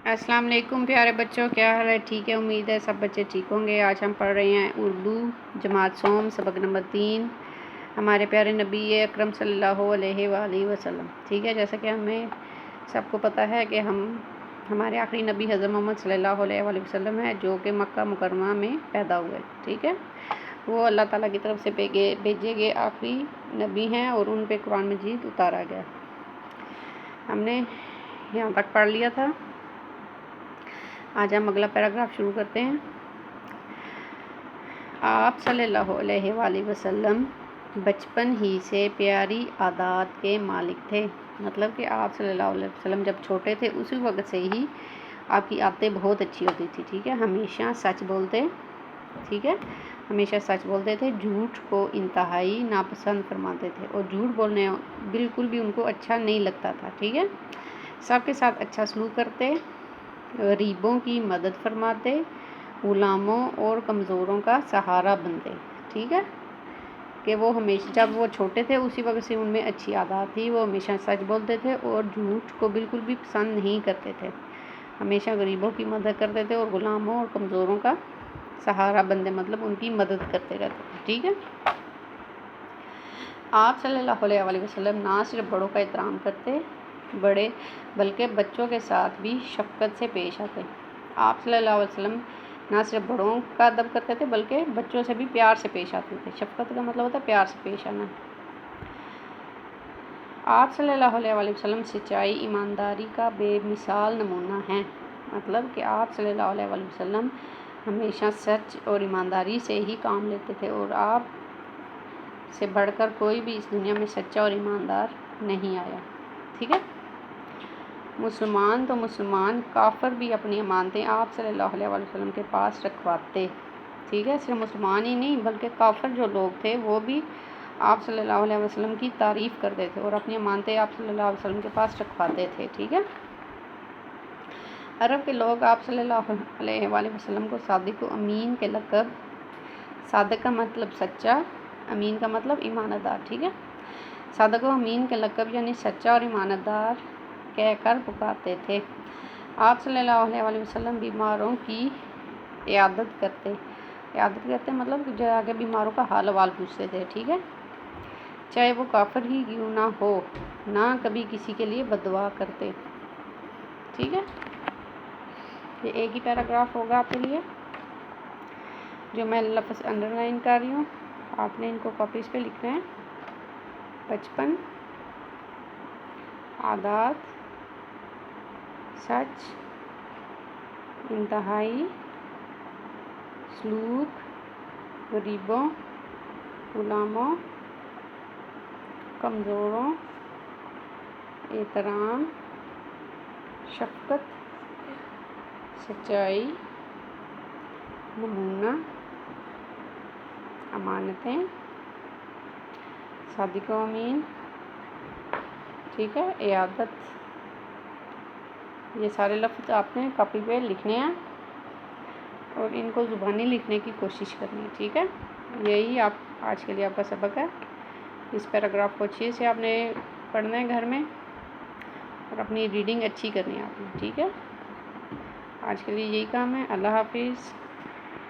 السلام علیکم پیارے بچوں، کیا حال ہے؟ ٹھیک ہے، امید ہے سب بچے ٹھیک ہوں گے۔ آج ہم پڑھ رہے ہیں اردو جماعت سوم سبق نمبر 3، ہمارے پیارے نبی اکرم صلی اللہ علیہ وآلہ وسلم۔ ٹھیک ہے، جیسا کہ ہمیں سب کو پتہ ہے کہ ہمارے آخری نبی حضرت محمد صلی اللہ علیہ وآلہ وسلم ہے، جو کہ مکہ مکرمہ میں پیدا ہوئے۔ ٹھیک ہے، وہ اللہ تعالیٰ کی طرف سے بھیجے گئے آخری نبی ہیں اور ان پہ قرآن مجید اتارا گیا۔ ہم نے یہاں تک پڑھ لیا تھا۔ آج ہم اگلا پیراگراف شروع کرتے ہیں۔ آپ صلی اللہ علیہ وآلہ وسلم بچپن ہی سے پیاری عادات کے مالک تھے۔ مطلب کہ آپ صلی اللہ علیہ وسلم جب چھوٹے تھے اسی وقت سے ہی آپ کی عادتیں بہت اچھی ہوتی تھی۔ ٹھیک ہے، ہمیشہ سچ بولتے، ٹھیک ہے، ہمیشہ سچ بولتے تھے، جھوٹ کو انتہائی ناپسند فرماتے تھے اور جھوٹ بولنے بالکل بھی ان کو اچھا نہیں لگتا تھا۔ ٹھیک ہے، سب کے ساتھ اچھا سلوک کرتے، غریبوں کی مدد فرماتے، غلاموں اور کمزوروں کا سہارا بنتے۔ ٹھیک ہے، کہ وہ ہمیشہ جب وہ چھوٹے تھے اسی وقت سے ان میں اچھی عادات تھی، وہ ہمیشہ سچ بولتے تھے اور جھوٹ کو بالکل بھی پسند نہیں کرتے تھے، ہمیشہ غریبوں کی مدد کرتے تھے اور غلاموں اور کمزوروں کا سہارا بنتے، مطلب ان کی مدد کرتے رہتے تھے۔ ٹھیک ہے، آپ صلی اللہ علیہ وآلہ وسلم نہ صرف بڑوں کا احترام کرتے بلکہ بچوں کے ساتھ بھی شفقت سے پیش آتے۔ آپ صلی اللہ علیہ وسلم نہ صرف بڑوں کا ادب کرتے تھے بلکہ بچوں سے بھی پیار سے پیش آتے تھے۔ شفقت کا مطلب ہوتا ہے پیار سے پیش آنا۔ آپ صلی اللہ علیہ وآلہ وسلم سچائی ایمانداری کا بے مثال نمونہ ہیں۔ مطلب کہ آپ صلی اللہ علیہ وآلہ وسلم ہمیشہ سچ اور ایمانداری سے ہی کام لیتے تھے اور آپ سے بڑھ کر کوئی بھی اس دنیا میں سچا اور ایماندار نہیں آیا۔ ٹھیک ہے، مسلمان تو مسلمان، کافر بھی اپنی امانتیں آپ صلی اللہ علیہ وآلہ وسلم کے پاس رکھواتے۔ ٹھیک ہے، صرف مسلمان ہی نہیں بلکہ کافر جو لوگ تھے وہ بھی آپ صلی اللہ علیہ وسلم کی تعریف کرتے تھے اور اپنی امانتیں آپ صلی اللہ علیہ وسلم کے پاس رکھواتے تھے۔ ٹھیک ہے، عرب کے لوگ آپ صلی اللہ علیہ وآلہ وسلم کو صادق و امین کے لقب، صادق کا مطلب سچا، امین کا مطلب ایمانت دار، ٹھیک ہے، صادق و امین کے لقب یعنی سچا اور ایمانت دار کہہ کر پکارتے تھے۔ آپ صلی اللہ علیہ وآلہ وسلم بیماروں کی عیادت کرتے مطلب کہ جا کے بیماروں کا حال احوال پوچھتے تھے۔ ٹھیک ہے، چاہے وہ کافر ہی کیوں نہ ہو، نہ کبھی کسی کے لیے بد دعا کرتے۔ ٹھیک ہے، یہ ایک ہی پیراگراف ہوگا آپ کے لیے جو میں لفظ انڈر لائن کر رہی ہوں، آپ نے ان کو کاپیز پہ لکھنا ہے۔ بچپن، عادات، سچ، انتہائی سلوک، غریبوں، غلاموں، کمزوروں، احترام، شفقت، سچائی، نمونہ، امانتیں، صادق و امین، ٹھیک ہے، عیادت، یہ سارے لفظ آپ نے کاپی پہ لکھنے ہیں اور ان کو زبانی لکھنے کی کوشش کرنی ہے۔ ٹھیک ہے، یہی آج کے لیے آپ کا سبق ہے۔ اس پیراگراف کو اچھے سے آپ نے پڑھنا ہے گھر میں اور اپنی ریڈنگ اچھی کرنی ہے آپ نے۔ ٹھیک ہے، آج کے لیے یہی کام ہے۔ اللہ حافظ۔